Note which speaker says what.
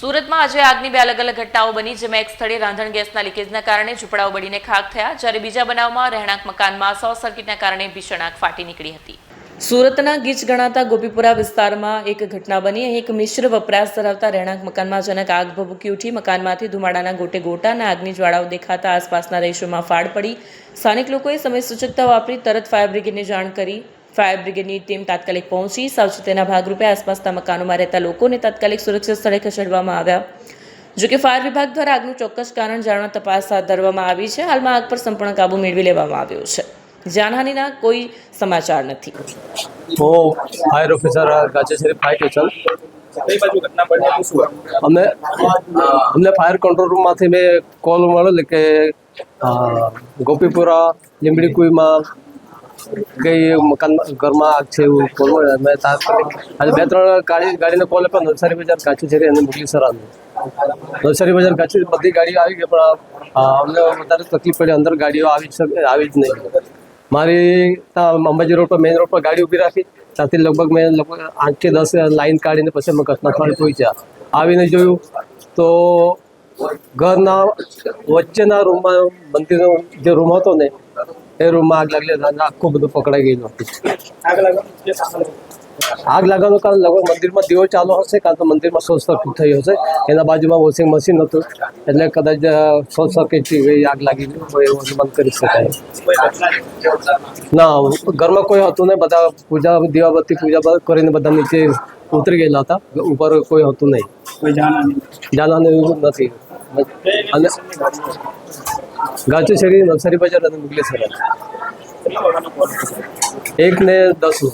Speaker 1: સુરતમાં આજે આગની બે અલગ અલગ ઘટનાઓ બની, જેમાં એક સ્થળે રાંધણ ગેસના લીકેજના કારણે ઝૂંપડાઓ બળીને ખાખ થયા, જ્યારે બીજા બનાવમાં રહેણાંક મકાનમાં શોર્ટ સર્કિટના કારણે ભીષણ આગ ફાટી નીકળી હતી। સુરતના ગીચ ગણાતા ગોપીપુરા વિસ્તારમાં એક ઘટના બની। અહીં એક મિશ્ર વપરાશ ધરાવતા રહેણાંક મકાનમાં અચાનક આગ ભભૂકી ઉઠી। મકાનમાંથી ધુમાડાના ગોટે ગોટા અને આગની જ્વાળાઓ દેખાતા આસપાસના રહીશોમાં ફાડ પડી। સ્થાનિક લોકોએ સમય સૂચકતા વાપરી તરત ફાયર બ્રિગેડને જાણ કરી। ફાયર બ્રિગેડની ટીમ તાત્કાલિક પહોંચી સાવચેતીના ભાગરૂપે આસપાસના મકાનોમાં રહેતા લોકોને તાત્કાલિક સુરક્ષિત સ્થળે ખસેડવામાં આવ્યા। જોકે ફાયર વિભાગ દ્વારા આગનું ચોક્કસ કારણ જાણવા તપાસ હાથ ધરવામાં આવી છે। હાલમાં આગ પર સંપૂર્ણ કાબુ મેળવી લેવામાં આવ્યો છે। જાનહાનિના કોઈ સમાચાર નથી।
Speaker 2: वो फायर ऑफिसर गाचेश्वरी फायर स्टेशन हमने फायर कंट्रोल रूम में मैं कॉल મળ્યો કે ગોપીપુરા લીંબડી કુઈમાં ગઈ મકાનમાં ઘરમાં આગ છે એવું કોલ મળ્યો। મેં તાત્કાલિક આજે 2-3 ગાડીને કોલ આપ્યો। નવસારી બજાર ગાચેશ્વરી અને મુગલી સરાનું નવસારી બજાર ગાચેશ્વરી બધી ગાડીઓ આવી ગઈ, પણ અમને વધારે તકલીફ પડી। અંદર ગાડીઓ આવી જ નહીં। મારી અંબાજી રોડ પર મેઇન રોડ પર ગાડી ઊભી રાખી, ત્યાંથી લગભગ મેં 8 કે 10 લાઈન કાઢીને પછી અમે ઘટના સ્થળે પહોંચ્યા। આવીને જોયું તો ઘરના વચ્ચેના રૂમમાં મંદિરનો જે રૂમ હતો ને એ રૂમમાં આગ લાગેલી હતી। આખું બધું પકડાઈ ગયેલું હતું। આગ લાગવાનું કારણ લગભગ મંદિરમાં દીવો ચાલુ હશે, કાં તો મંદિરમાં શોર્ટ સર્કિટ થઈ હશે। એના બાજુમાં વોશિંગ મશીન હતું, એટલે કદાચ શોર્ટ સર્કિટથી આગ લાગી હોય એવું અનુમાન કરી શકાય। ના, ઘરમાં કોઈ હતું નહીં। બધા પૂજા દીવાબત્તી પૂજા કરીને બધા નીચે ઉતરી ગયેલા હતા। ઉપર કોઈ હતું નહીં, જાનહાનિ એવું નથી। અને ગાચેશ્વરી, નવસારી બજાર અને મુગલી સરાય 1 ને 10